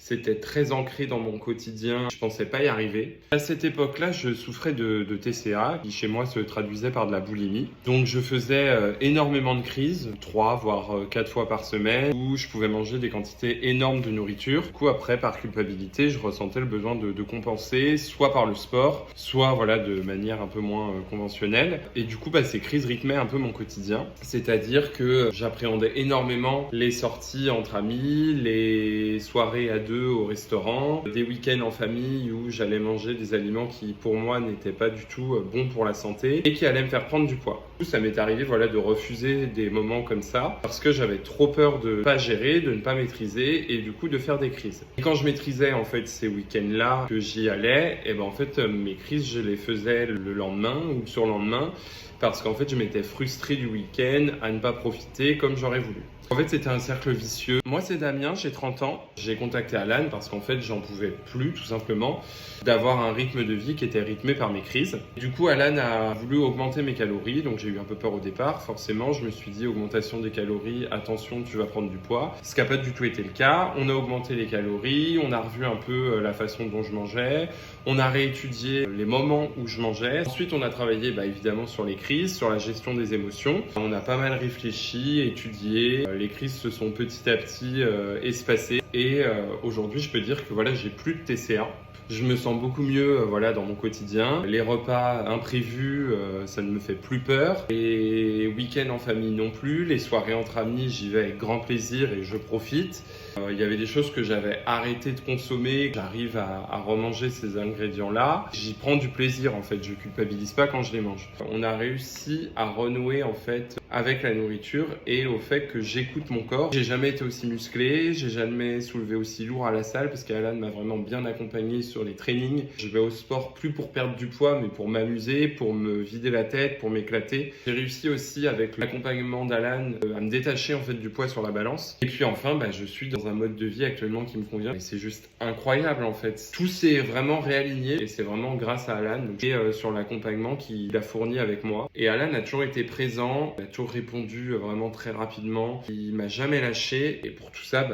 C'était très ancré dans mon quotidien. Je pensais pas y arriver. À cette époque-là, je souffrais de TCA, qui chez moi se traduisait par de la boulimie. Donc je faisais énormément de crises, 3 voire 4 fois par semaine, où je pouvais manger des quantités énormes de nourriture. Du coup, après, par culpabilité, je ressentais le besoin de compenser, soit par le sport, soit voilà, de manière un peu moins conventionnelle. Et du coup, ces crises rythmaient un peu mon quotidien. C'est-à-dire que j'appréhendais énormément les sorties entre amis, les soirées à deux au restaurant, des week-ends en famille où j'allais manger des aliments qui pour moi n'étaient pas du tout bons pour la santé et qui allaient me faire prendre du poids. Du coup, ça m'est arrivé de refuser des moments comme ça parce que j'avais trop peur de ne pas gérer, de ne pas maîtriser et du coup de faire des crises. Et quand je maîtrisais en fait ces week-ends-là que j'y allais, et en fait mes crises je les faisais le lendemain ou le surlendemain parce qu'en fait je m'étais frustré du week-end à ne pas profiter comme j'aurais voulu. En fait, c'était un cercle vicieux. Moi, c'est Damien, j'ai 30 ans. J'ai contacté Alan parce qu'en fait, j'en pouvais plus, tout simplement, d'avoir un rythme de vie qui était rythmé par mes crises. Du coup, Alan a voulu augmenter mes calories, donc j'ai eu un peu peur au départ. Forcément, je me suis dit, augmentation des calories, attention, tu vas prendre du poids. Ce qui n'a pas du tout été le cas. On a augmenté les calories, on a revu un peu la façon dont je mangeais, on a réétudié les moments où je mangeais. Ensuite, on a travaillé évidemment sur les crises, sur la gestion des émotions. On a pas mal réfléchi, étudié. Les crises se sont petit à petit espacées et aujourd'hui je peux dire que j'ai plus de TCA. Je me sens beaucoup mieux dans mon quotidien. Les repas imprévus, ça ne me fait plus peur. Les week-ends en famille non plus. Les soirées entre amis, j'y vais avec grand plaisir et je profite. Il y avait des choses que j'avais arrêté de consommer. J'arrive à remanger ces ingrédients-là. J'y prends du plaisir en fait. Je culpabilise pas quand je les mange. On a réussi à renouer en fait avec la nourriture et au fait que j'écoute mon corps. J'ai jamais été aussi musclé. J'ai jamais soulevé aussi lourd à la salle parce qu'Alan m'a vraiment bien accompagné sur les trainings. Je vais au sport plus pour perdre du poids mais pour m'amuser, pour me vider la tête, pour m'éclater. J'ai réussi aussi avec l'accompagnement d'Alan à me détacher en fait du poids sur la balance. Et puis enfin, je suis dans un mode de vie actuellement qui me convient et c'est juste incroyable en fait. Tout s'est vraiment réaligné et c'est vraiment grâce à Alan et sur l'accompagnement qu'il a fourni avec moi. Et Alan a toujours été présent, il a toujours répondu vraiment très rapidement. Il m'a jamais lâché et pour tout ça,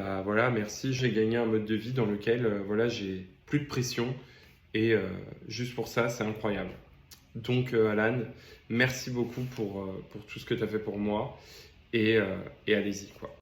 merci. J'ai gagné un mode de vie dans lequel j'ai plus de pression et juste pour ça, c'est incroyable. Donc Alan, merci beaucoup pour tout ce que tu as fait pour moi et allez-y quoi.